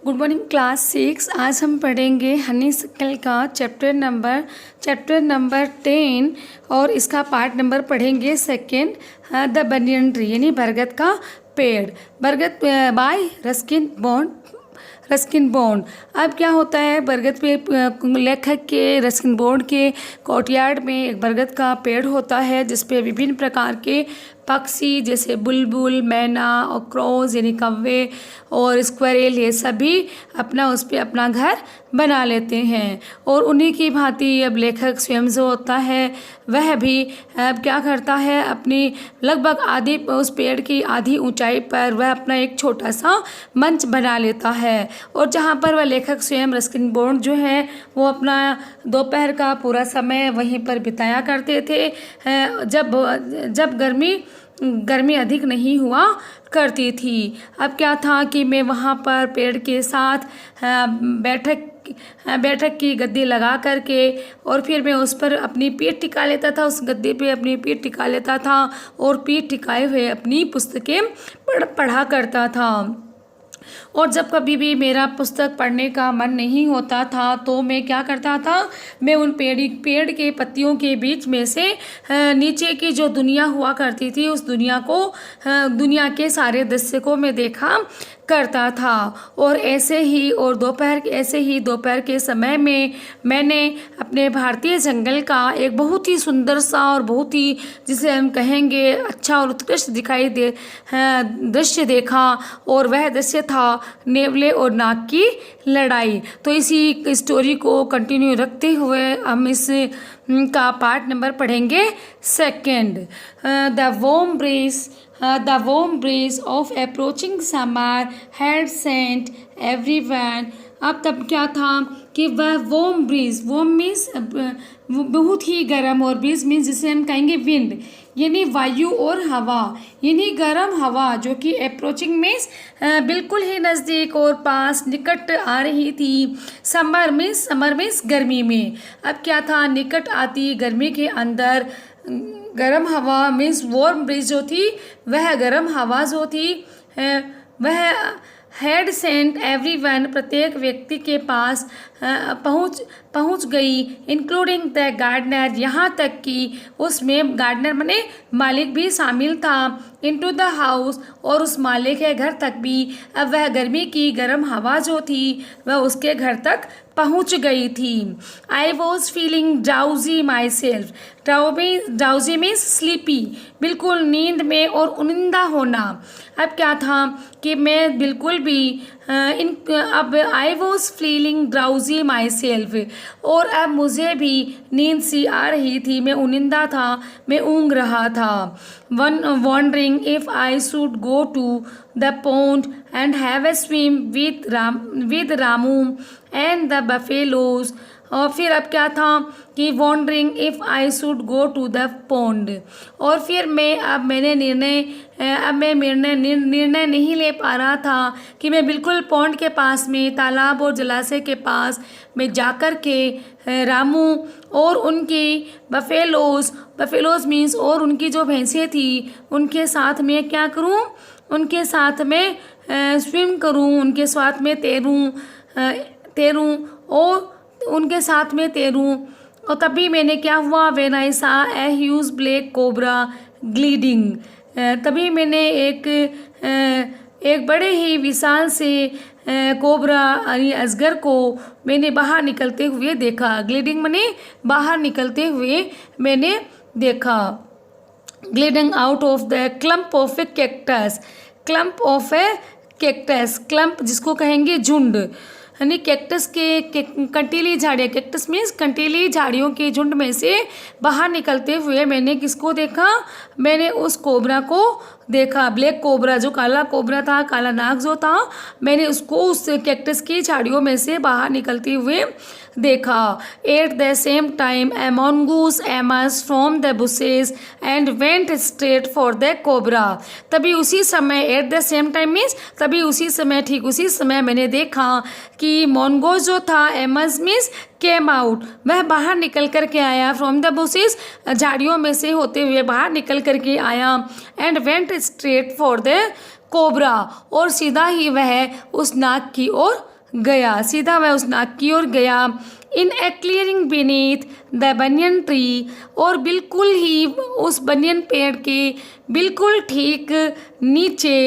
Good morning class 6। आज हम पढ़ेंगे हनीसिकल का चैप्टर नंबर 10 और इसका पार्ट नंबर पढ़ेंगे सेकेंड, द बनियन ट्री यानी बरगद का पेड़। बरगद बाय रस्किन बॉन्ड। अब क्या होता है, बरगद पे लेखक के रस्किन बॉन्ड के कोर्टयार्ड में एक बरगद का पेड़ होता है जिसपे विभिन्न प्रकार के पक्षी जैसे बुलबुल, मैना और क्रोज यानी कौवे और स्क्वेरल ये सभी उस पर अपना घर बना लेते हैं। और उन्हीं की भांति अब लेखक स्वयं जो होता है वह भी अब क्या करता है, अपनी लगभग आधी उस पेड़ की आधी ऊंचाई पर वह अपना एक छोटा सा मंच बना लेता है। और जहाँ पर वह लेखक स्वयं रस्किन बॉन्ड जो है वो अपना दोपहर का पूरा समय वहीं पर बिताया करते थे, जब गर्मी अधिक नहीं हुआ करती थी। अब क्या था कि मैं वहाँ पर पेड़ के साथ बैठक की गद्दी लगा करके और फिर मैं उस पर अपनी पीठ टिका लेता था, उस गद्दे पे अपनी पीठ टिका लेता था और पीठ टिकाए हुए अपनी पुस्तकें पढ़ा करता था। और जब कभी भी मेरा पुस्तक पढ़ने का मन नहीं होता था तो मैं क्या करता था, मैं उन पेड़ के पत्तियों के बीच में से नीचे की जो दुनिया हुआ करती थी उस दुनिया के सारे दृश्य को मैं देखा करता था। और ऐसे ही दोपहर के समय में मैंने अपने भारतीय जंगल का एक बहुत ही सुंदर सा और बहुत ही जिसे हम कहेंगे अच्छा और उत्कृष्ट दृश्य देखा। और वह दृश्य था नेवले और नाग की लड़ाई। तो इसी स्टोरी को कंटिन्यू रखते हुए हम इस का पार्ट नंबर पढ़ेंगे second, The warm breeze of approaching summer had sent everyone। अब तब क्या था कि वह warm मीन्स बहुत ही गर्म और breeze मीन्स जिसे हम कहेंगे विंड यानी वायु और हवा, यानी गर्म हवा जो कि अप्रोचिंग मीन्स बिल्कुल ही नज़दीक और पास निकट आ रही थी। समर मीन्स गर्मी में। अब क्या था, निकट आती गर्मी के अंदर गर्म हवा मीन्स वार्म ब्रीज जो थी वह गर्म हवा जो थी वह हैड सेंट एवरीवन प्रत्येक व्यक्ति के पास पहुंच गई, इंक्लूडिंग द गार्डनर यहाँ तक कि उसमें गार्डनर माने मालिक भी शामिल था, इनटू द हाउस और उस मालिक के घर तक भी। अब वह गर्मी की गर्म हवा जो थी वह उसके घर तक पहुंच गई थी। I was feeling drowsy my self. Drowsy means sleepy, बिल्कुल नींद में और उनिंदा होना। अब क्या था कि मैं बिल्कुल भी अब I was feeling drowsy my self और अब मुझे भी नींद सी आ रही थी, मैं उनिंदा था, मैं ऊँग रहा था। Wondering if I should go to the pond and have a swim with Ramu and the buffaloes. और फिर अब क्या था कि wondering if I should go to the pond. और फिर मैं निर्णय नहीं ले पा रहा था कि मैं बिल्कुल पॉन्ड के पास में तालाब और जलाशय के पास में जाकर के रामू और उनकी बफेलोज मीन्स और उनकी जो भैंसें थी उनके साथ में क्या करूं, उनके साथ में स्विम करूं, उनके साथ में तैरूं और उनके साथ में तैरूं। और तभी मैंने क्या हुआ, व्हेन आई सा ए ह्यूज ब्लैक कोबरा ग्लीडिंग। तभी मैंने एक बड़े ही विशाल से कोबरा यानी अजगर को मैंने बाहर निकलते हुए देखा। ग्लीडिंग माने बाहर निकलते हुए मैंने देखा। ग्लीडिंग out of the clump of A cactus. Clump जिसको कहेंगे झुंड, यानी कैक्टस के कंटीली झाड़ियाँ, कैक्टस मीन्स कंटीली झाड़ियों के झुंड में से बाहर निकलते हुए मैंने किसको देखा, मैंने उस कोबरा को देखा। ब्लैक कोबरा जो काला कोबरा था, काला नाग जो था, मैंने उसको उस कैक्टस की झाड़ियों में से बाहर निकलते हुए देखा। At the same time A mongoose emerged from the bushes and went straight for the cobra. तभी उसी समय at the same time means ठीक उसी समय मैंने देखा कि मोनगोज जो था एमर्ज मीन्स केम आउट, वह बाहर निकल कर के आया, फ्रॉम द बुशेस झाड़ियों में से होते हुए बाहर निकल कर के आया, and went straight for the cobra और सीधा ही वह उस नाग की ओर गया, सीधा वह उस नाग की ओर गया। In a clearing beneath the banyan tree, और बिल्कुल ही उस बनियन पेड़ के बिल्कुल ठीक नीचे,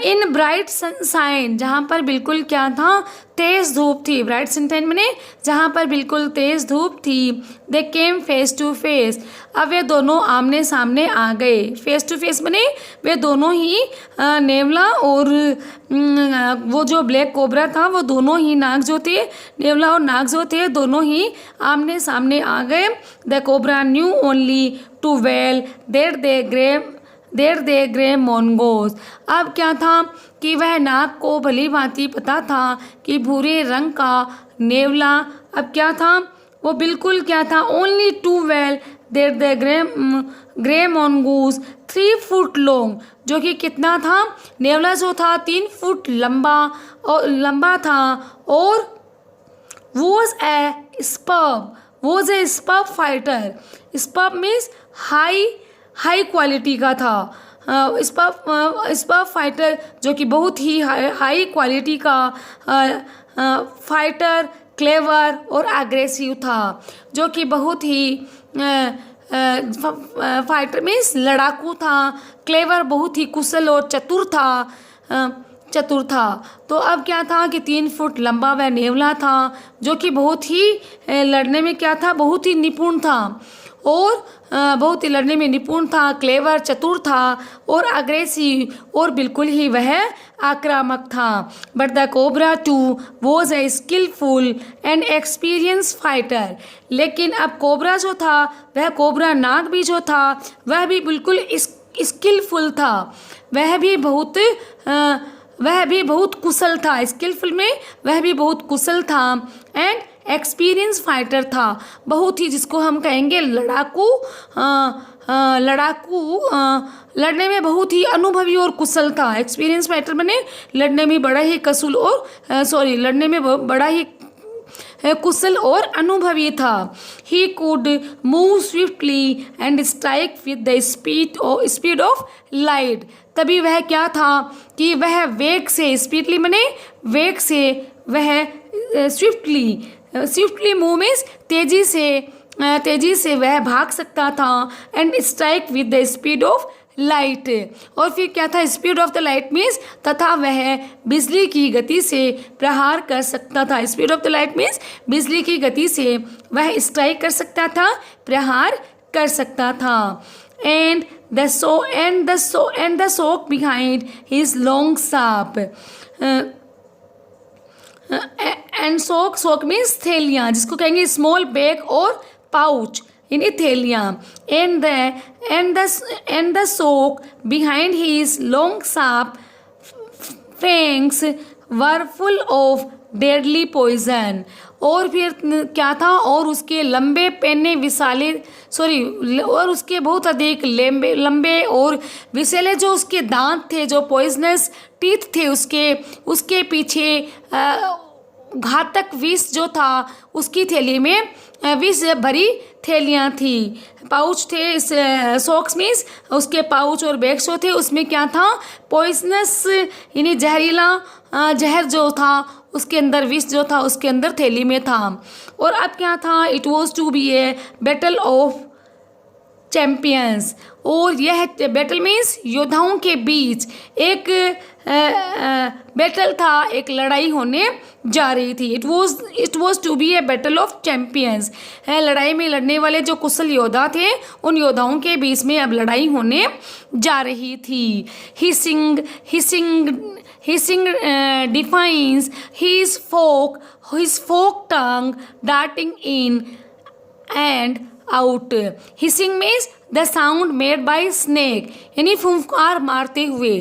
इन ब्राइट सनशाइन, जहाँ पर बिल्कुल क्या था, तेज़ धूप थी। ब्राइट सनशाइन मैंने जहाँ पर बिल्कुल तेज़ धूप थी। दे केम फेस टू फेस, अब वे दोनों आमने सामने आ गए। फेस टू फेस मैंने वे दोनों ही नेवला और वो जो ब्लैक कोबरा था, वो दोनों ही नाग जो थे, नेवला और नाग जो थे, दोनों ही आमने सामने आ गए। The cobra knew only to well there the grey mongoose, अब क्या था कि वह नाग को भली भांति पता था कि भूरे रंग का नेवला अब क्या था, वो बिल्कुल क्या था, only to well there the grey mongoose 3 foot long, जो कि कितना था, नेवला जो था 3 फुट लंबा था, और was a superb fighter. Superb means high quality का था। स्पर्ब फाइटर जो कि बहुत ही हाई क्वालिटी का फाइटर, क्लेवर और एग्रेसिव था, जो कि बहुत ही फाइटर मीन्स लड़ाकू था, क्लेवर बहुत ही कुशल और चतुर था। तो अब क्या था कि 3 फुट लंबा वह नेवला था, जो कि बहुत ही लड़ने में क्या था, बहुत ही निपुण था, और बहुत ही लड़ने में निपुण था, क्लेवर, चतुर था, और अग्रेसिव, और बिल्कुल ही वह आक्रामक था। But the cobra too was a skilful and experience fighter, लेकिन अब कोबरा जो था, वह कोबरा नाग भी जो था, वह भी बिल्कुल स्किलफुल था, वह भी बहुत कुशल था। स्किलफुल में वह भी बहुत कुशल था, एंड एक्सपीरियंस फाइटर था, बहुत ही जिसको हम कहेंगे लड़ाकू, लड़ने में बहुत ही अनुभवी और कुशल था। एक्सपीरियंस फाइटर बने लड़ने में बड़ा ही लड़ने में बड़ा ही कुशल और अनुभवी था। He could move swiftly and strike with the speed of light, तभी वह क्या था कि वह वेग से, स्पीडली मने वेग से, वह स्विफ्टली मूव मीन्स तेजी से वह भाग सकता था, and strike with the speed of light, और फिर क्या था, speed of the light means तथा वह बिजली की गति से प्रहार कर सकता था। Speed of the light means बिजली की गति से वह स्ट्राइक कर सकता था, प्रहार कर सकता था। And the sac behind his long sharp, and sac means थैलियाँ, जिसको कहेंगे स्मॉल बैग और पाउच, यानी थैलियाँ। And the sac behind his long sharp fangs were full of deadly poison, और फिर क्या था, और उसके लंबे पेने और उसके बहुत अधिक लंबे और विषैले जो उसके दांत थे, जो पॉइजनस टीथ थे, उसके पीछे घातक विष जो था, उसकी थैली में विष भरी थैलियाँ थी, पाउच थे। इस सॉक्स मीन्स उसके पाउच और बैग्स जो थे, उसमें क्या था, पॉइजनस यानी जहरीला जहर जो था, उसके अंदर विष जो था, उसके अंदर थैली में था। और अब क्या था, it was to be a battle of champions, और यह बैटल मीन्स योद्धाओं के बीच एक बैटल था, एक लड़ाई होने जा रही थी। It was to be a battle of champions, लड़ाई में लड़ने वाले जो कुशल योद्धा थे, उन योद्धाओं के बीच में अब लड़ाई होने जा रही थी। Hissing defines his fork tongue darting in and out. Hissing means the sound made by snake, यानी फुंकार मारते हुए।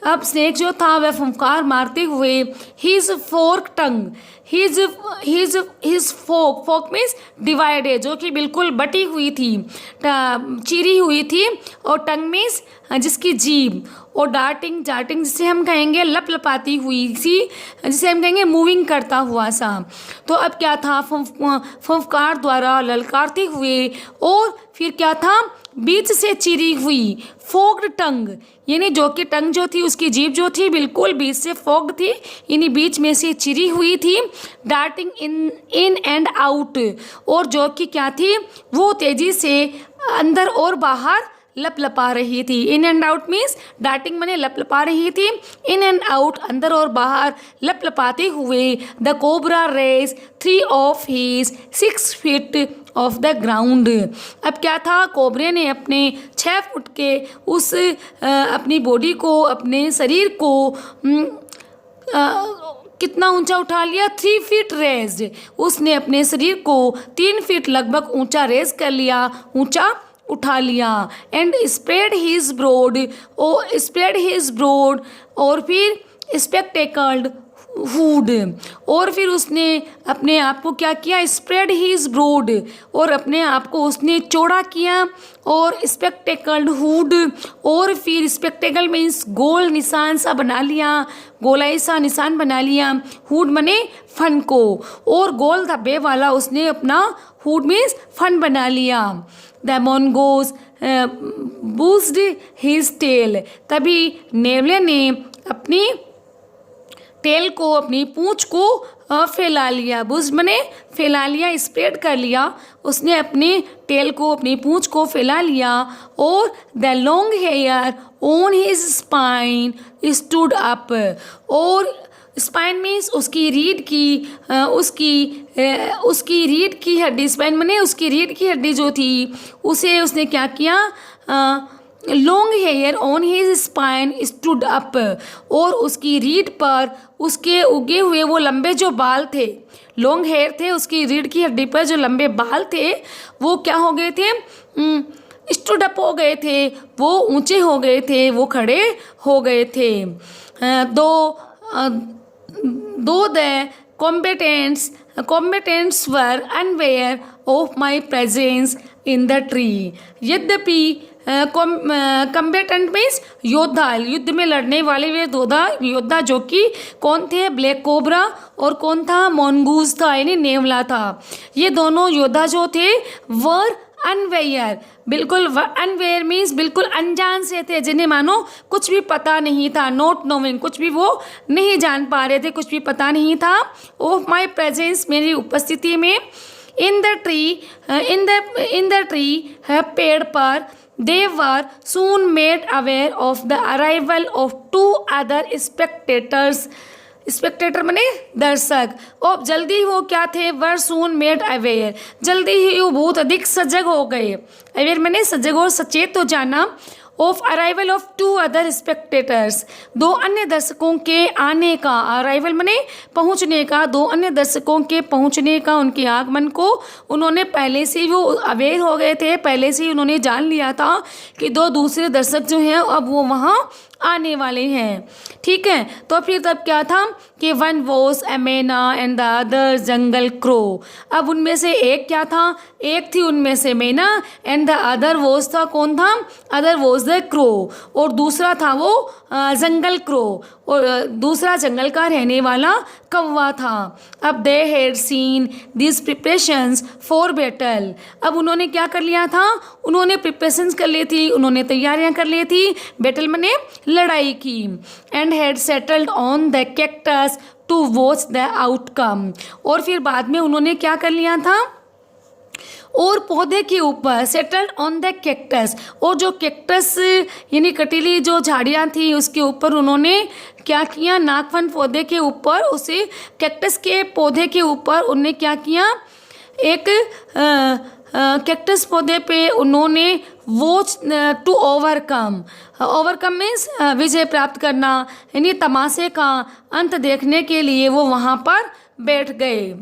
अब स्नेक जो था वह फुंकार मारते हुए, his fork tongue, his fork means divided, जो कि बिल्कुल बटी हुई थी, चीरी हुई थी, और tongue means जिसकी जीभ, और डार्टिंग जिसे हम कहेंगे लपलपाती हुई सी, जिसे हम कहेंगे मूविंग करता हुआ सा। तो अब क्या था, फुंफकार द्वारा ललकारते हुए, और फिर क्या था, बीच से चिरी हुई, फोग्ड टंग, यानी जो कि टंग जो थी उसकी जीभ जो थी बिल्कुल बीच से फोग्ड थी, यानी बीच में से चिरी हुई थी। डार्टिंग इन एंड आउट, और जो कि क्या थी वो तेजी से अंदर और बाहर लपलपा रही थी। In and out means darting माने लपलपा रही थी, इन एंड आउट अंदर और बाहर लपलपाते हुए। The cobra raised 3 of his 6 feet off the ground. अब क्या था, कोबरे ने अपने 6 फुट के उस अपनी बॉडी को, अपने शरीर को कितना ऊंचा उठा लिया, 3 feet रेज्ड, उसने अपने शरीर को 3 फीट लगभग ऊंचा रेज कर लिया, ऊंचा उठा लिया। एंड स्प्रेड हिज ब्रोड, और फिर स्पेक्टेकल्ड हुड, और फिर उसने अपने आप को क्या किया, स्प्रेड हिज ब्रोड, और अपने आप को उसने चौड़ा किया, और स्पेक्टेकल्ड हुड, और फिर स्पेक्टेकल मीन्स गोल निशान सा बना लिया, गोलाई सा निशान बना लिया, हुड मने फन को, और गोल धब्बे वाला उसने अपना हुड मीन्स फन बना लिया। द मोनगोज बूस्ड हिज टेल, तभी नेवले ने अपनी टेल को, अपनी पूंछ को फैला लिया। बूस्ट मने फैला लिया, स्प्रेड कर लिया, उसने अपने टेल को, अपनी पूंछ को फैला लिया। और the long hair on his spine stood up, और स्पाइन मीन्स उसकी रीढ़ की उसकी रीढ़ की हड्डी, स्पाइन मने उसकी रीढ़ की हड्डी जो थी उसे उसने क्या किया, long hair on his spine stood up, और उसकी रीढ़ पर उसके उगे हुए वो लंबे जो बाल थे, लॉन्ग हेयर थे, उसकी रीढ़ की हड्डी पर जो लंबे बाल थे वो क्या हो गए थे, स्टूड अप हो गए थे, वो ऊंचे हो गए थे, वो खड़े हो गए थे। दो the combatants were unaware of my presence in the tree, यद्यपि कम्बेटेंट मीन्स योद्धा, युद्ध में लड़ने वाले वे योद्धा जो कि कौन थे, ब्लैक कोबरा, और कौन था, मोनगूज था, यानी नेवला था। ये दोनों योद्धा जो थे वर अनवेयर, बिल्कुल अनवेयर मीन्स बिल्कुल अनजान से थे, जिन्हें मानो कुछ भी पता नहीं था, नॉट नोइंग, कुछ भी वो नहीं जान पा रहे थे, कुछ भी पता नहीं था। ऑफ माई प्रेजेंस, मेरी उपस्थिति में। इन द ट्री पेड़ पर। They were soon made aware of the arrival of 2 other spectators. Spectator मने दर्शक। और जल्दी वो क्या थे, वर सून मेड अवेयर, जल्दी ही वो बहुत अधिक सजग हो गए। अवेयर मने सजग और सचेत हो जाना। Of arrival of 2 other spectators, 2 अन्य दर्शकों के आने का, अराइवल मने पहुंचने का, 2 अन्य दर्शकों के पहुंचने का, उनके आगमन को उन्होंने पहले से ही वो अवेयर हो गए थे, पहले से ही उन्होंने जान लिया था कि 2 दूसरे दर्शक जो हैं अब वो वहाँ आने वाले हैं। ठीक है, तो फिर तब क्या था कि वन वॉज ए मैना and the other jungle crow. अब उनमें से एक क्या था, एक थी उनमें से मैना, एंड द अदर वॉज था, कौन था, अदर वॉज द क्रो, और दूसरा था वो जंगल क्रो, और दूसरा जंगल का रहने वाला कौवा था। अब they had seen this preparations for battle, अब उन्होंने क्या कर लिया था, उन्होंने प्रिपरेशंस कर ली थी, उन्होंने तैयारियां कर ली थी, बैटल मने लड़ाई की। And had settled on the cactus to watch the outcome, और फिर बाद में उन्होंने क्या कर लिया था, और पौधे के ऊपर, सेटल्ड ऑन द कैक्टस, और जो कैक्टस यानी कटीली जो झाड़ियाँ थी उसके ऊपर उन्होंने क्या किया, नागफन पौधे के ऊपर, उसे कैक्टस के पौधे के ऊपर उन्होंने क्या किया, एक कैक्टस पौधे पे उन्होंने watch to overcome, overcome means विजय प्राप्त करना, यानी तमाशे का अंत देखने के लिए वो वहाँ पर बैठ गए।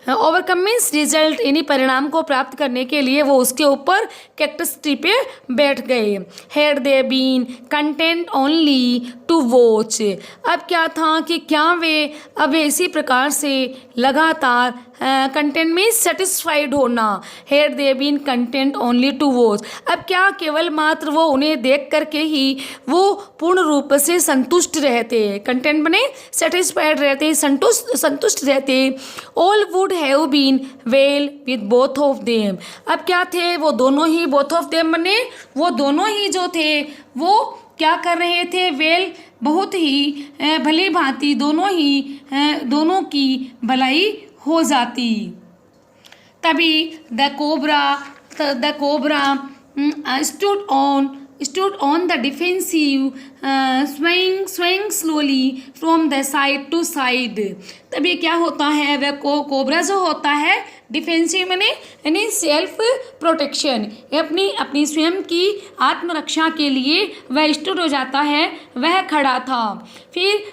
ओवरकम मीन्स रिजल्ट, यानी परिणाम को प्राप्त करने के लिए वो उसके ऊपर कैक्टस ट्री पे बैठ गए। Had they been content only to watch, अब क्या था कि क्या वे अब इसी प्रकार से लगातार कंटेंट में सेटिस्फाइड होना, had they been content only to watch, अब क्या केवल मात्र वो उन्हें देख करके ही वो पूर्ण रूप से संतुष्ट रहते, कंटेंट बने सेटिस्फाइड रहते, संतुष्ट रहते। All would have been well with both of them, अब क्या थे वो दोनों ही, बोथ ऑफ देम बने वो दोनों ही जो थे वो क्या कर रहे थे, वेल बहुत ही भली भांति दोनों की भलाई हो जाती। तभी the cobra stood on the defensive, swaying slowly from the side to side, तब ये क्या होता है, वह कोबरा जो होता है डिफेंसिव मैंने यानी सेल्फ प्रोटेक्शन, अपनी स्वयं की आत्मरक्षा के लिए वह स्टूड हो जाता है, वह खड़ा था। फिर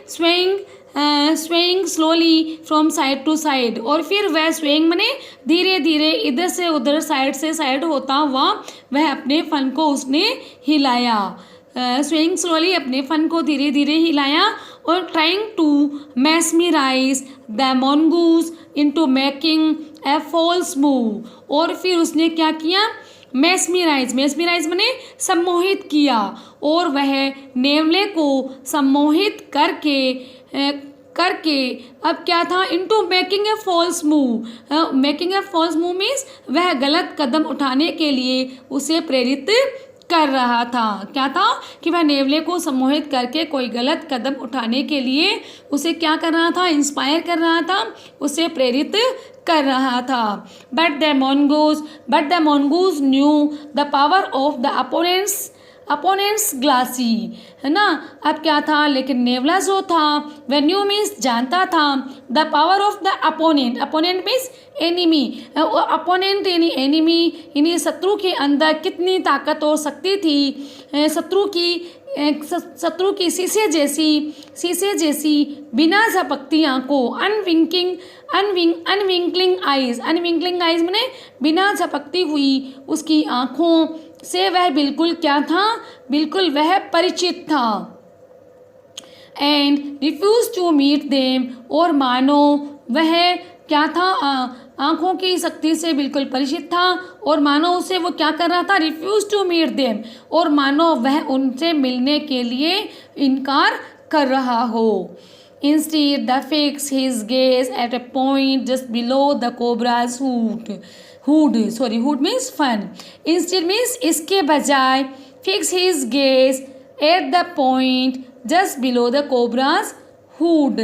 swaying slowly from side to side, और फिर वह स्वेइंग मैंने धीरे धीरे इधर से उधर साइड से साइड होता हुआ वह अपने फन को उसने हिलाया, स्वेइंग स्लोली अपने फन को धीरे धीरे हिलाया, और trying to mesmerise the mongoose into making a false move, और फिर उसने क्या किया, मैस्मराइज मैंने सम्मोहित किया, और वह नेवले को सम्मोहित करके अब क्या था, into making a false move means वह गलत कदम उठाने के लिए उसे प्रेरित कर रहा था, क्या था कि वह नेवले को सम्मोहित करके कोई गलत कदम उठाने के लिए उसे क्या कर रहा था, इंस्पायर कर रहा था, उसे प्रेरित कर रहा था। But the mongoose knew the power of the opponent's glassy, है ना, अब क्या था, लेकिन नेवला जो था वह न्यू मीन्स जानता था, the power of the opponent means enemy, opponent यानी एनिमी यानी शत्रु के अंदर कितनी ताकत और शक्ति थी, शत्रु की शीशे जैसी बिना झपकती आंखों, अनविंकलिंग आइज माने बिना झपकती हुई उसकी आंखों से वह बिल्कुल क्या था, बिल्कुल वह परिचित था। And refused to meet them, और मानो वह क्या था, आंखों की शक्ति से बिल्कुल परिचित था, और मानो उसे वो क्या कर रहा था, रिफ्यूज टू मीट देम, और मानो वह उनसे मिलने के लिए इनकार कर रहा हो। Instead, the fix his gaze at a point just below the cobra's hood means fun. Instead means इसके बजाय, fix his gaze at the point just below the cobra's hood,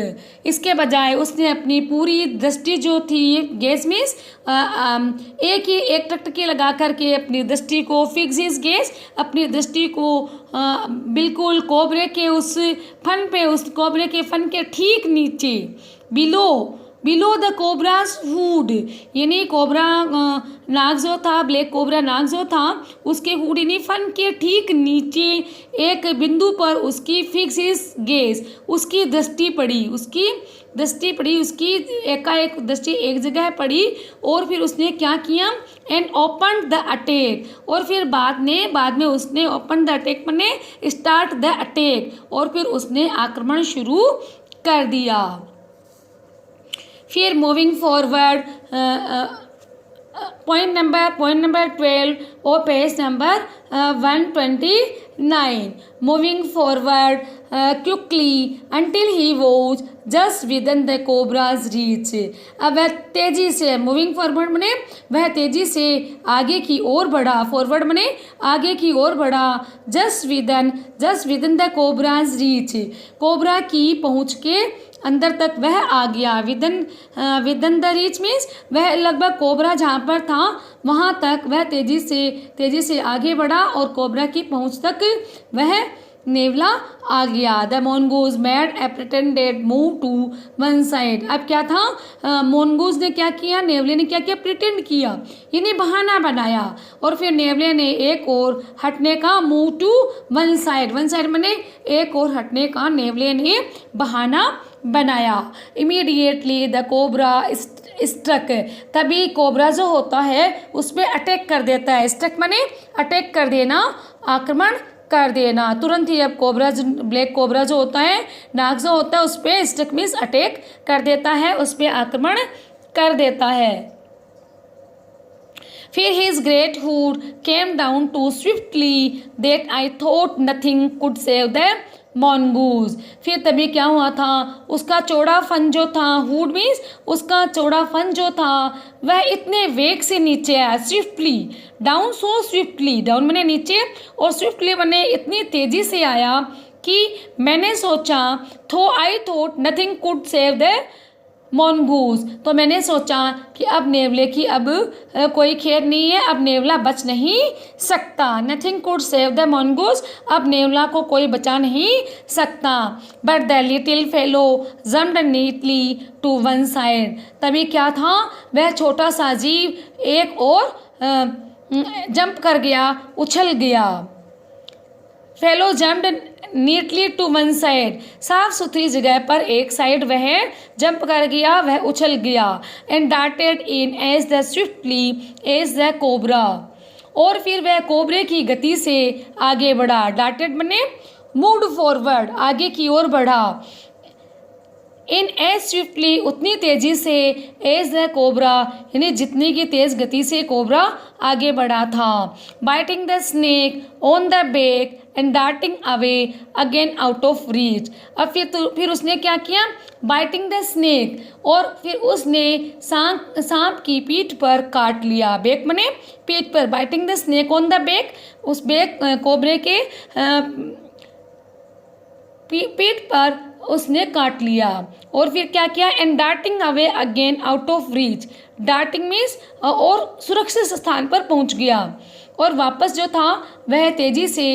इसके बजाय उसने अपनी पूरी दृष्टि जो थी, गेज मीन्स एक टकटकी लगा करके अपनी दृष्टि को, फिक्स हिज गेज अपनी दृष्टि को बिल्कुल कोबरे के उस कोबरे के फन के ठीक नीचे, बिलो द कोबराज हुड यानी कोबरा नाग जो था, ब्लैक कोबरा नाग जो था उसके हुड यानी फन के ठीक नीचे एक बिंदु पर उसकी फिक्स हिज गेज, उसकी दृष्टि पड़ी, उसकी एकाएक दृष्टि एक जगह पड़ी, और फिर उसने क्या किया, एंड ओपन द अटैक, और फिर बाद में उसने ओपन द अटैक मैंने स्टार्ट द अटैक, और फिर उसने आक्रमण शुरू कर दिया। फिर मूविंग फॉरवर्ड पॉइंट नंबर 12 और page number 129, moving forward quickly until he was just within the cobras reach, अब वह तेजी से, मूविंग फॉरवर्ड मने वह तेजी से आगे की ओर बढ़ा, फॉरवर्ड मने आगे की ओर बढ़ा, just within the cobras reach, cobra की पहुँच के अंदर तक वह आ गया, विदन द रीच मीन्स वह लगभग कोबरा जहाँ पर था वहाँ तक वह तेजी से आगे बढ़ा, और कोबरा की पहुँच तक वह नेवला आ गया। The mongoose made a pretended move to one side, अब क्या था, मोनगूज ने क्या किया, नेवले ने क्या किया, प्रिटेंड किया यानी बहाना बनाया, और फिर नेवले ने एक और हटने का, मूव टू वन साइड मैंने एक और हटने का नेवले ने बहाना बनाया। इमीडिएटली द कोबरा स्ट्रक, तभी कोबरा जो होता है उस पर अटैक कर देता है, स्ट्रक माने अटैक कर देना, आक्रमण कर देना, तुरंत ही। अब कोबरा ब्लैक कोबरा जो होता है, नाग जो होता है, उस पर स्ट्रक मीन्स अटैक कर देता है, उस पर आक्रमण कर देता है। फिर his great hood came down too swiftly that I thought nothing could save the mongoose। फिर तभी क्या हुआ था, उसका चौड़ा फन जो था, हुड मीन्स उसका चौड़ा फन जो था, वह इतने वेग से नीचे आया। Swiftly, down so swiftly, down मैंने नीचे और स्विफ्टली मैंने इतनी तेजी से आया कि मैंने सोचा, थो I thought nothing could save the mongoose, तो मैंने सोचा कि अब नेवले की अब कोई खैर नहीं है, अब नेवला बच नहीं सकता। Nothing could save the mongoose, अब नेवला को कोई बचा नहीं सकता। But the little fellow jumped neatly to one side, तभी क्या था, वह छोटा सा जीव एक और जंप कर गया, उछल गया। Fellow jumped neatly to one side, साफ सुथरी जगह पर एक साइड वह जंप कर गया, वह उछल गया। And darted in as the swiftly as the cobra, और फिर वह कोबरे की गति से आगे बढ़ा। डार्टेड मने मूव्ड फॉरवर्ड, आगे की ओर बढ़ा। इन एज स्विफ्टली, उतनी तेजी से, एज द कोबरा, यानी जितनी की तेज गति से कोबरा आगे बढ़ा था। Biting the snake on the back and darting away again out of reach. अब फिर उसने क्या किया, बाइटिंग द स्नेक, और फिर उसने सांप की पीठ पर काट लिया। बैक मने पीठ पर, biting the snake on the back, उस बैक कोबरे के पीठ पर उसने काट लिया। और फिर क्या किया, and darting away again out of reach, darting means और सुरक्षित स्थान पर पहुंच गया, और वापस जो था वह तेजी से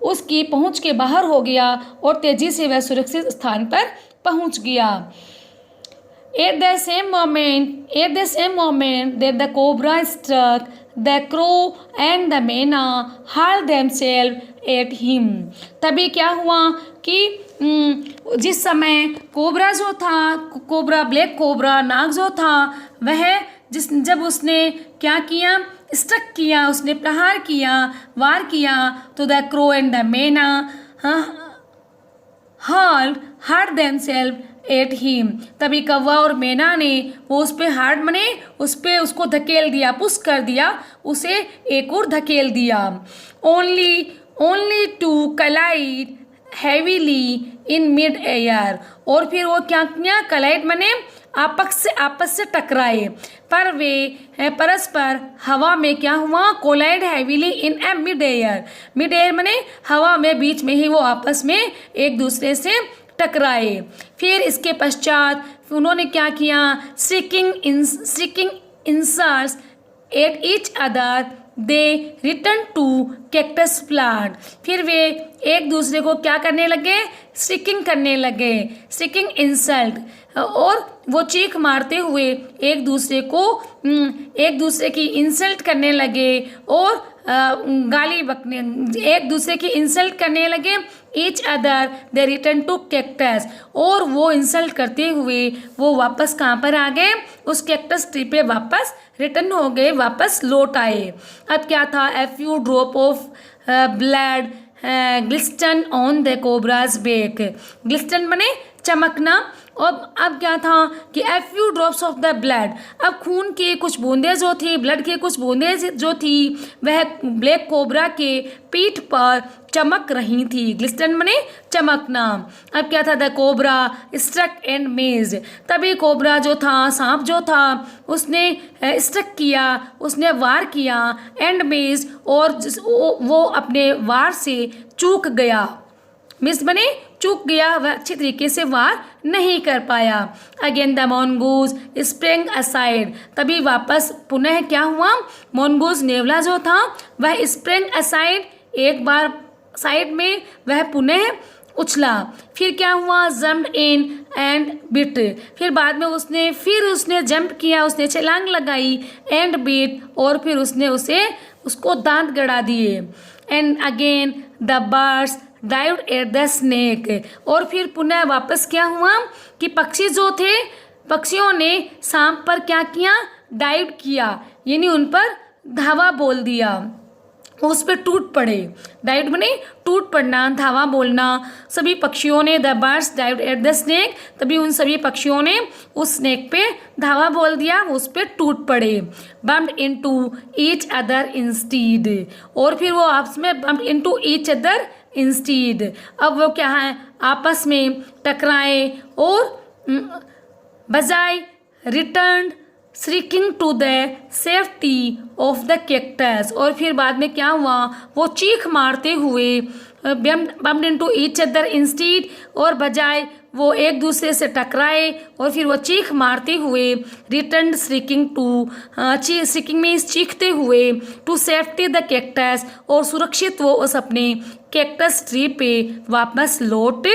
उसकी पहुंच के बाहर हो गया, और तेजी से वह सुरक्षित स्थान पर पहुंच गया। At the same moment that the cobra struck, the crow and the myna hurled themselves at him। तभी क्या हुआ कि जिस समय कोबरा जो था, कोबरा ब्लैक कोबरा नाग जो था, वह जब उसने क्या किया, स्ट्रक किया, उसने प्रहार किया, वार किया, तो द क्रो एंड द मैना हर्ड देमसेल्फ एट हिम, तभी कौवा और मैना ने वो उस पे हार्ड मने उस पे उसको धकेल दिया, पुश कर दिया, उसे एक और धकेल दिया। Only to collide heavily in mid air, और फिर वो क्या किया, कलाइड मने आपस से टकराए, पर वे परस्पर हवा में क्या हुआ, कोलाइड हैवीली इन ए मिड एयर, मिड एयर मने हवा में, बीच में ही वो आपस में एक दूसरे से टकराए। फिर इसके पश्चात उन्होंने क्या किया, shrieking insults at each other they returned to cactus plant, फिर वे एक दूसरे को क्या करने लगे, स्टिकिंग करने लगे, स्टिकिंग इंसल्ट, और वो चीख मारते हुए एक दूसरे की इंसल्ट करने लगे, और गाली बकने, एक दूसरे की इंसल्ट करने लगे। Each other they returned to cactus, और वो इंसल्ट करते हुए वो वापस कहाँ पर आ गए, उस कैक्टस ट्री पे वापस रिटर्न हो गए, वापस लौट आए। अब क्या था, a few drop of blood glisten on the cobra's back, glisten बने चमकना, और अब क्या था कि a few drops of the blood, अब खून की कुछ बूंदें जो थी, ब्लड की कुछ बूंदें जो थी, वह ब्लैक कोबरा के पीठ पर चमक रही थी। ग्लिस्टन मने चमकना। अब क्या था, the cobra struck and matched, तभी कोबरा जो था, सांप जो था, उसने स्ट्रक किया, उसने वार किया, एंड मेज्ड, और वो अपने वार से चूक गया, मिस बने चूक गया, वह अच्छी तरीके से वार नहीं कर पाया। Again the mongoose spring aside, तभी वापस पुनः क्या हुआ, मॉन्गूज नेवला जो था वह स्प्रिंग असाइड, एक बार साइड में वह पुनः उछला। फिर क्या हुआ, जम्प्ड इन एंड बिट, फिर बाद में उसने जंप किया, उसने छलांग लगाई, एंड बिट, और फिर उसने उसको दांत गड़ा दिए। And again the birds dived at the snake, और फिर पुनः वापस क्या हुआ कि पक्षी जो थे, पक्षियों ने सांप पर क्या किया, डाइव किया, यानी उन पर धावा बोल दिया, उस पे टूट पड़े। डाइव्ड माने टूट पड़ना, धावा बोलना। सभी पक्षियों ने, the birds dived at the snake, तभी उन सभी पक्षियों ने उस स्नेक पे धावा बोल दिया, उस पे टूट पड़े। Bumped into each other instead, और फिर वो आपस में bumped into each other instead, अब वो क्या है, आपस में टकराए और बजाय returned shrieking to the safety of the cactus, और फिर बाद में क्या हुआ, वो चीख मारते हुए bumped into each other instead, और बजाय वो एक दूसरे से टकराए और फिर वो चीख मारते हुए return shrieking to, shrieking means चीखते हुए, टू सेफ्टी द कैक्टस, और सुरक्षित वो उस अपने कैक्टस ट्री पे वापस लौट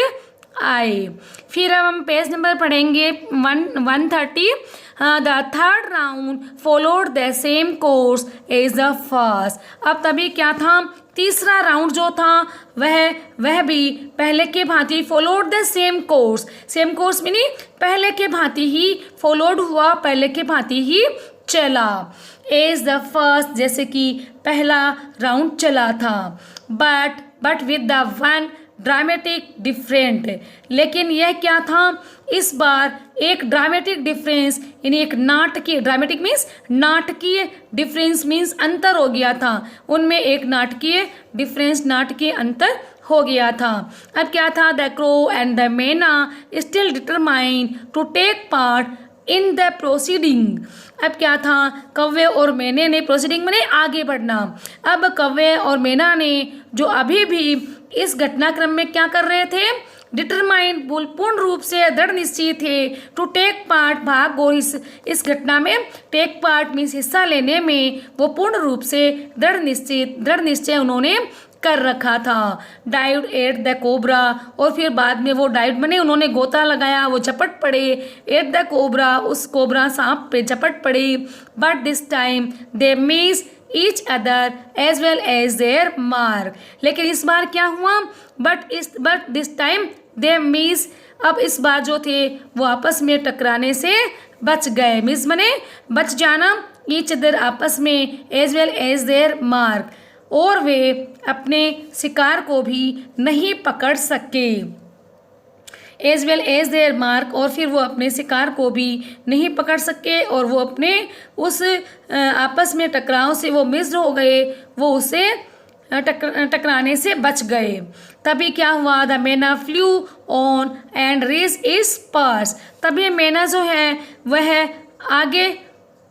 आए। फिर अब हम पेज नंबर पढ़ेंगे 130। The third round followed the same course as the first, अब तभी क्या था, तीसरा राउंड जो था वह भी पहले के भांति followed the same course, same course meaning पहले के भांति ही फॉलोड हुआ, पहले के भांति ही चला। एज द फर्स्ट, जैसे कि पहला राउंड चला था। But with the one dramatic different, लेकिन यह क्या था, इस बार एक ड्रामेटिक डिफरेंस, यानी एक नाटकीय, ड्रामेटिक मीन्स नाटकीय, डिफरेंस मीन्स अंतर हो गया था, उनमें एक नाटकीय डिफरेंस, नाटकीय अंतर हो गया था। अब क्या था, the crow and the myna still determined to take part in the proceeding, अब क्या था, कौवे और मैने ने, प्रोसीडिंग माने आगे बढ़ना, अब कौवे और मैना ने जो अभी भी इस घटनाक्रम में क्या कर रहे थे, डिटरमाइंड पूर्ण रूप से दृढ़ निश्चय थे, टू टेक पार्ट भाग, और इस घटना में टेक पार्ट मीन्स हिस्सा लेने में वो पूर्ण रूप से दृढ़ निश्चय उन्होंने कर रखा था। डाइव्ड एट द कोबरा, और फिर बाद में वो डाइव्ड बने, उन्होंने गोता लगाया, वो झपट पड़े, एट द कोबरा, उस कोबरा सांप पे झपट पड़े। But this time they miss each other as well as their mark, लेकिन इस बार क्या हुआ, but this time they miss, अब इस बार जो थे वो आपस में टकराने से बच गए, मिस बने बच जाना, ईच अदर आपस में, as well as their mark, और वे अपने शिकार को भी नहीं पकड़ सके, as well as their mark, और फिर वो अपने शिकार को भी नहीं पकड़ सके, और वो अपने उस आपस में टकराव से वो मिस्र हो गए, वो उसे टकराने से बच गए। तभी क्या हुआ, the myna flew on and रेज इज पर्स, तभी मैना जो है वह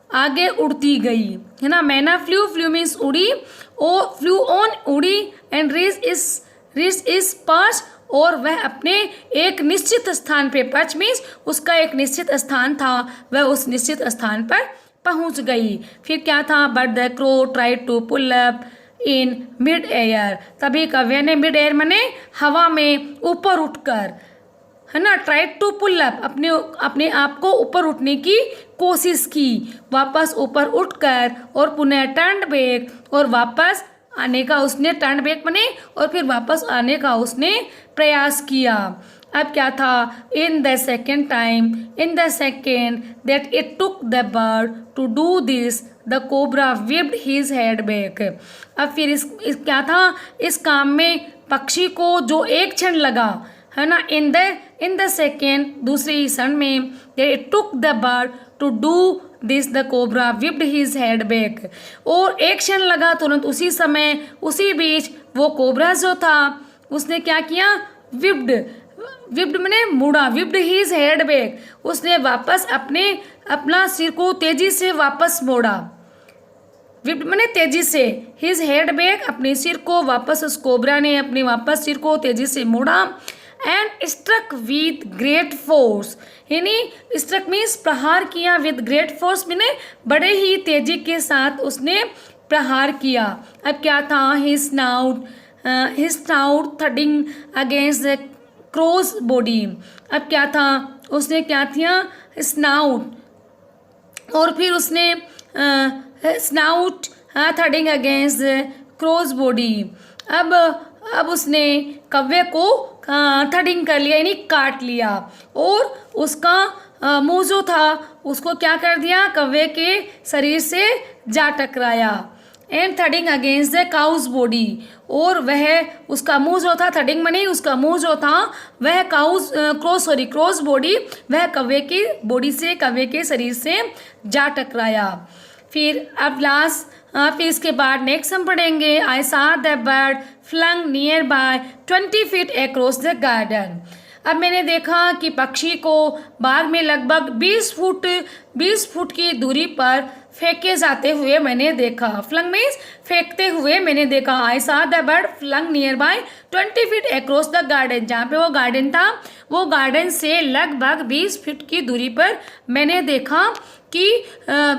आगे उड़ती गई, है ना, मैना फ्लू मीन्स उड़ी, और फ्लू ऑन उड़ी, एंड रेज इज पर्स, और वह अपने एक निश्चित स्थान पे, पर्च मीन्स उसका एक निश्चित स्थान था, वह उस निश्चित स्थान पर पहुंच गई। फिर क्या था, but the crow tried to pull up in mid air, तभी कौवे ने मिड एयर माने हवा में ऊपर उठकर, है ना, ट्राइड टू पुल अप, अपने आप को ऊपर उठने की कोशिश की, वापस ऊपर उठकर, और पुनः टर्न बैक, और वापस आने का उसने, टर्न बैक बने, और फिर वापस आने का उसने प्रयास किया। अब क्या था, in the second that it took the bird to do this the cobra whipped his head back, अब फिर इस क्या था, इस काम में पक्षी को जो एक क्षण लगा, है ना, इन द सेकेंड, दूसरे क्षण में, it took the bird to do this the cobra whipped his head back, और एक क्षण लगा, तुरंत उसी समय, उसी बीच वो कोबरा जो था उसने क्या किया, whipped मैंने मुड़ा, whipped his head back, उसने वापस अपना सिर को तेजी से वापस मोड़ा, whipped मैंने तेजी से, his head back, अपने सिर को वापस, उस कोबरा ने अपने वापस सिर को तेजी से मोड़ा, and struck with great force, यानी स्ट्रक मीन्स प्रहार किया, विद ग्रेट फोर्स मैंने बड़े ही तेजी के साथ उसने प्रहार किया। अब क्या था, his snout thudding against the crow's body, अब क्या था, उसने क्या किया, स्नाउट, और फिर उसने snout thudding against the crow's body, अब उसने कौवे को थडिंग कर लिया, यानी काट लिया, और उसका मुंह जो था उसको क्या कर दिया, कौवे के शरीर से जा टकराया। And thudding against the crow's body, और वह उसका मुंह जो था, थडिंग मनी उसका मुंह जो था वह क्रॉस बॉडी, वह कौवे की बॉडी से, कौवे के शरीर से जा टकराया। फिर अब लास्ट फिर इसके बाद नेक्स्ट हम पढ़ेंगे I saw the bird flung nearby 20 feet across the garden. अब मैंने देखा कि पक्षी को बाग में लगभग 20 फुट की दूरी पर फेंके जाते हुए मैंने देखा। फ्लंग मीन्स फेंकते हुए मैंने देखा। I saw the bird flung nearby 20 feet across the garden. जहाँ पे वो गार्डन था, वो गार्डन से लगभग 20 फीट की दूरी पर मैंने देखा कि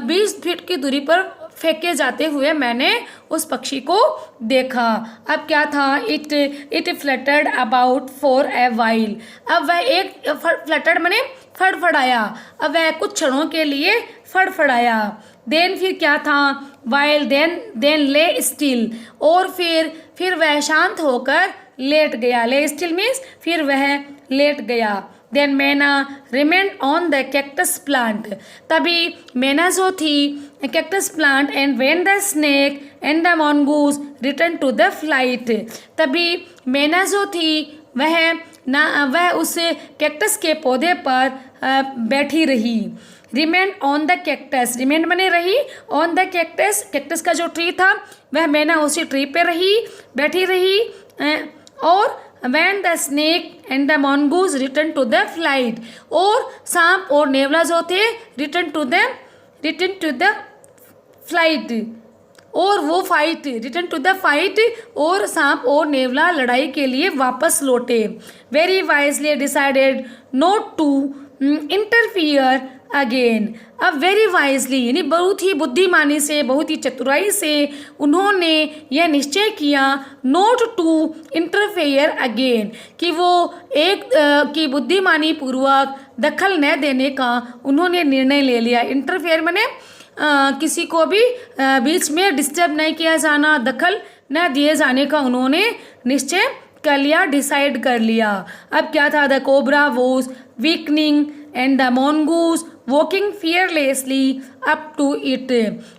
20 फीट की दूरी पर फेंके जाते हुए मैंने उस पक्षी को देखा। अब क्या था, it fluttered about for a while. अब वह एक फ्लटर्ड माने फड़फड़ाया, अब वह कुछ क्षणों के लिए फड़फड़ाया। देन फिर क्या था, वाइल देन ले स्टिल, और फिर वह शांत होकर लेट गया। ले स्टिल मीन्स फिर वह लेट गया। Then myna remained on the cactus plant, तभी मैना जो थी cactus plant and when the snake and the mongoose returned to the flight, तभी मैना जो थी वह उस कैक्टस के पौधे पर बैठी रही। Remained on the cactus, remained बने रही, ऑन द कैक्टस, कैक्टस का जो ट्री था वह मैना उसी ट्री पे बैठी रही। और when the snake and the mongoose return to the flight, और सांप और नेवला जो थे return to the flight, और वो fight returned to the fight, और सांप और नेवला लड़ाई के लिए वापस लौटे। Very wisely decided not to interfere again. अब वेरी वाइजली यानी बहुत ही बुद्धिमानी से, बहुत ही चतुराई से उन्होंने यह निश्चय किया नॉट टू इंटरफेयर अगेन, कि वो कि बुद्धिमानी पूर्वक दखल न देने का उन्होंने निर्णय ले लिया। इंटरफेयर माने किसी को भी बीच में डिस्टर्ब नहीं किया जाना, दखल न दिए जाने का उन्होंने निश्चय कर लिया, डिसाइड कर लिया। अब क्या था, the cobra was weakening and the mongoose walking fearlessly up to it.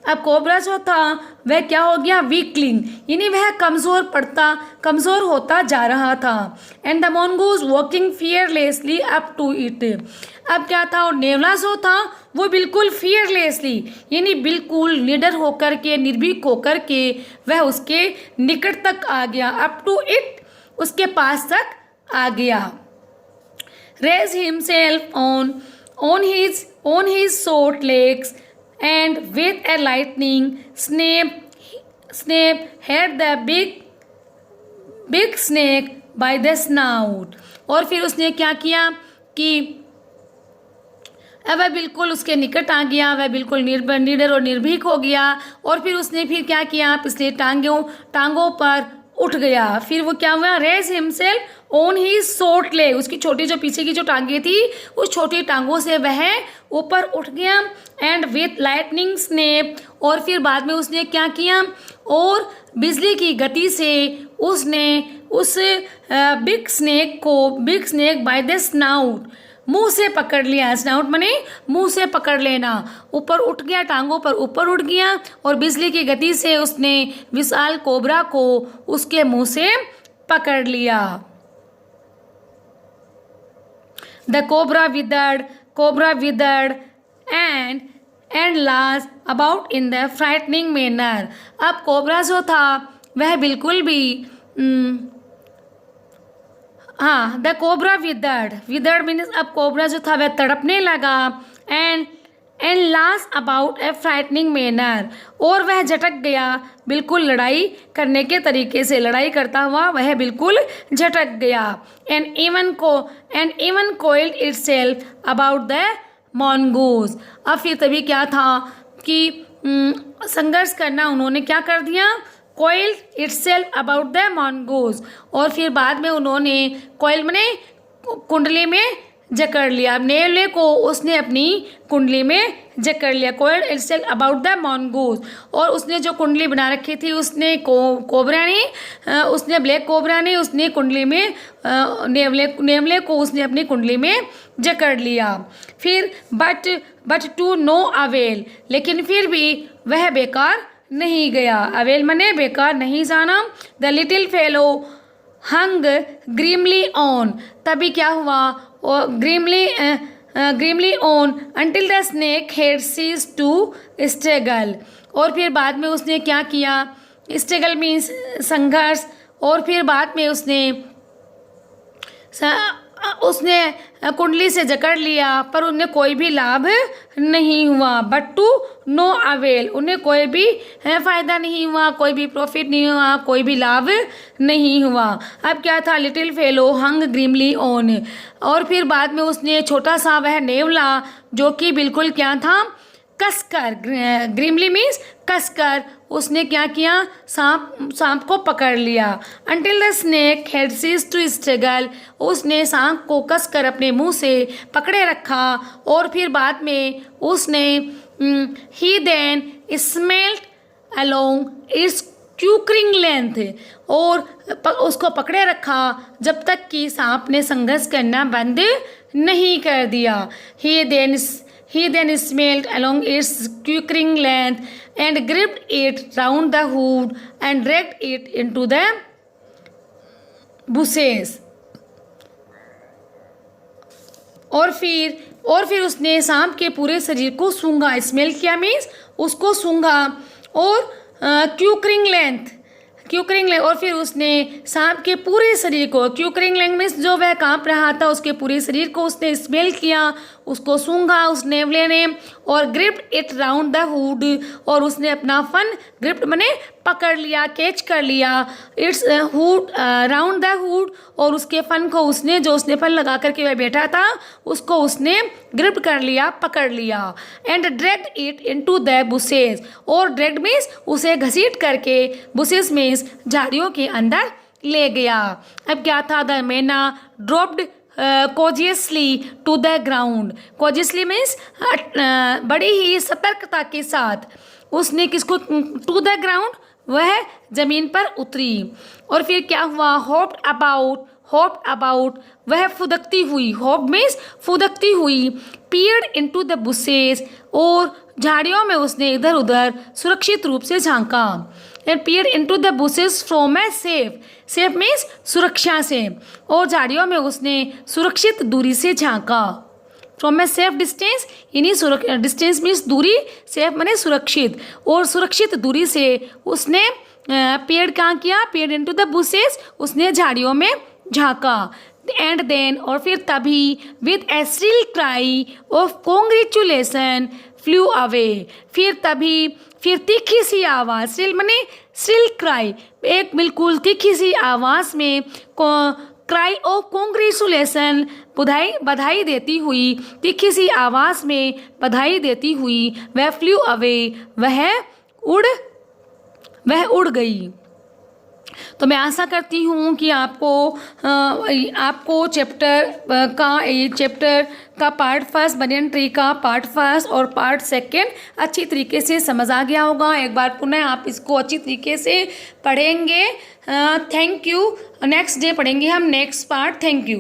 अब कोबरा जो था वह क्या हो गया, वीकलिंग यानी वह कमज़ोर होता जा रहा था। And the mongoose walking fearlessly up to it. अब क्या था, और नेवला जो था वो बिल्कुल फियरलेसली यानी बिल्कुल निडर होकर के, निर्भीक होकर के वह उसके निकट तक आ गया। अप टू इट उसके पास तक आ गया। Raised himself on his short legs and with a lightning snap had the big snake by the snout। और फिर उसने क्या किया कि अब वह बिल्कुल उसके निकट आ गया, वह बिल्कुल निडर और निर्भीक हो गया। और फिर उसने फिर क्या किया, पिछले टांगों पर उठ गया। फिर वो क्या हुआ, raised himself on his short leg, उसकी छोटी जो पीछे की जो टांगे थी उस छोटी टांगों से वह ऊपर उठ गया। एंड विथ लाइटनिंग स्नैप, और फिर बाद में उसने क्या किया, और बिजली की गति से उसने उस big snake by the snout, मुंह से पकड़ लिया। स्नाउट माने मुंह से पकड़ लेना। ऊपर उठ गया, टांगों पर ऊपर उठ गया, और बिजली की गति से उसने विशाल कोबरा को उसके मुंह से पकड़ लिया। The cobra withered and laughed about in the frightening manner। अब कोबरा जो था वह बिल्कुल भी द कोबरा विदर्ड मीन्स अब कोबरा जो था वह तड़पने लगा। And last about A frightening manner, और वह झटक गया बिल्कुल लड़ाई करने के तरीके से, लड़ाई करता हुआ वह बिल्कुल झटक गया। And even coiled itself about the mongoose. अब फिर तभी क्या था कि संघर्ष करना उन्होंने क्या कर दिया, coiled itself about the mongoose. और फिर बाद में उन्होंने कोइल माने कुंडली में जकड़ लिया, नेवले को उसने अपनी कुंडली में जकड़ लिया। Coiled itself about the mongoose, और उसने जो कुंडली बना रखी थी उसने कोबरा ने, उसने ब्लैक कोबरा ने उसने कुंडली में नेवले को उसने अपनी कुंडली में जकड़ लिया। फिर बट टू नो अवेल, लेकिन फिर भी वह बेकार नहीं गया। अवेल मने बेकार, नहीं जाना। The little fellow hung grimly on, तभी क्या हुआ, grimly on until the snake head ceased to struggle, और फिर बाद में उसने क्या किया, स्ट्रगल मीन्स संघर्ष, और फिर बाद में उसने कुंडली से जकड़ लिया, पर उन्हें कोई भी लाभ नहीं हुआ। बट टू नो अवेल, उन्हें कोई भी फ़ायदा नहीं हुआ, कोई भी प्रॉफिट नहीं हुआ, कोई भी लाभ नहीं हुआ। अब क्या था, little fellow hung grimly on, और फिर बाद में उसने छोटा सा वह नेवला जो कि बिल्कुल क्या था, कसकर, ग्रीमली मीन्स कसकर, उसने क्या किया, सांप को पकड़ लिया। Until the snake had ceased to struggle, उसने सांप को कसकर अपने मुंह से पकड़े रखा, और फिर बाद में उसने he then smelt along its quivering length, और उसको पकड़े रखा जब तक कि सांप ने संघर्ष करना बंद नहीं कर दिया। He then smelled along its quivering length and gripped it round the hood and dragged it into the bushes. और फिर उसने सांप के पूरे शरीर को सूंघा। स्मेल किया मीन्स उसको सूंघा, और क्यूकरिंग लेंथ, और फिर उसने सांप के पूरे शरीर को, क्यूकरिंग लेंथ मीन्स जो वह कांप रहा था उसके पूरे शरीर को उसने स्मेल किया, उसको सूंघा उस नेवले ने, और gripped it round the hood, और उसने अपना फन, ग्रिप्ड मने पकड़ लिया, कैच कर लिया, it's hood round the hood, और उसके फन को उसने, जो उसने फन लगा करके वह बैठा था उसको उसने ग्रिप्ड कर लिया, पकड़ लिया। And dragged it into the bushes, और ड्रैग्ड मीन्स उसे घसीट करके, बुशेस मीन्स झाड़ियों के अंदर ले गया। अब क्या था, the myna dropped cautiously to the ground, cautiously means बड़ी ही सतर्कता के साथ उसने किसको, टू द ग्राउंड, वह जमीन पर उतरी। और फिर क्या हुआ, होप्ड अबाउट, वह फुदकती हुई, होप मीन्स फुदकती हुई, पीयर्ड इनटू द बुशेस, और झाड़ियों में उसने इधर उधर सुरक्षित रूप से झांका। And peered into the bushes from a safe means सुरक्षा से, और झाड़ियों में उसने सुरक्षित दूरी से झांका। फ्रॉम ए सेफ डिस्टेंस, यानी डिस्टेंस मीन्स दूरी, सेफ माने सुरक्षित, और सुरक्षित दूरी से उसने पेड़ कहाँ किया, पेड़ इनटू द बुशेस, उसने झाड़ियों में झांका। एंड देन, और फिर तभी, with a shrill cry of congratulation flew away, फिर तीखी सी आवाज़, श्रिल माने श्रिल क्राई, एक बिल्कुल तीखी सी आवाज़ में क्राई ऑफ कॉन्ग्रेचुलेसन, बधाई देती हुई, तीखी सी आवाज़ में बधाई देती हुई, वह फ्लू अवे, वह उड़ गई। तो मैं आशा करती हूँ कि आपको चैप्टर का पार्ट फर्स्ट, बनियन ट्री का पार्ट फर्स्ट और पार्ट सेकेंड अच्छी तरीके से समझ आ गया होगा। एक बार पुनः आप इसको अच्छी तरीके से पढ़ेंगे। Thank you. नेक्स्ट डे पढ़ेंगे हम नेक्स्ट पार्ट। Thank you.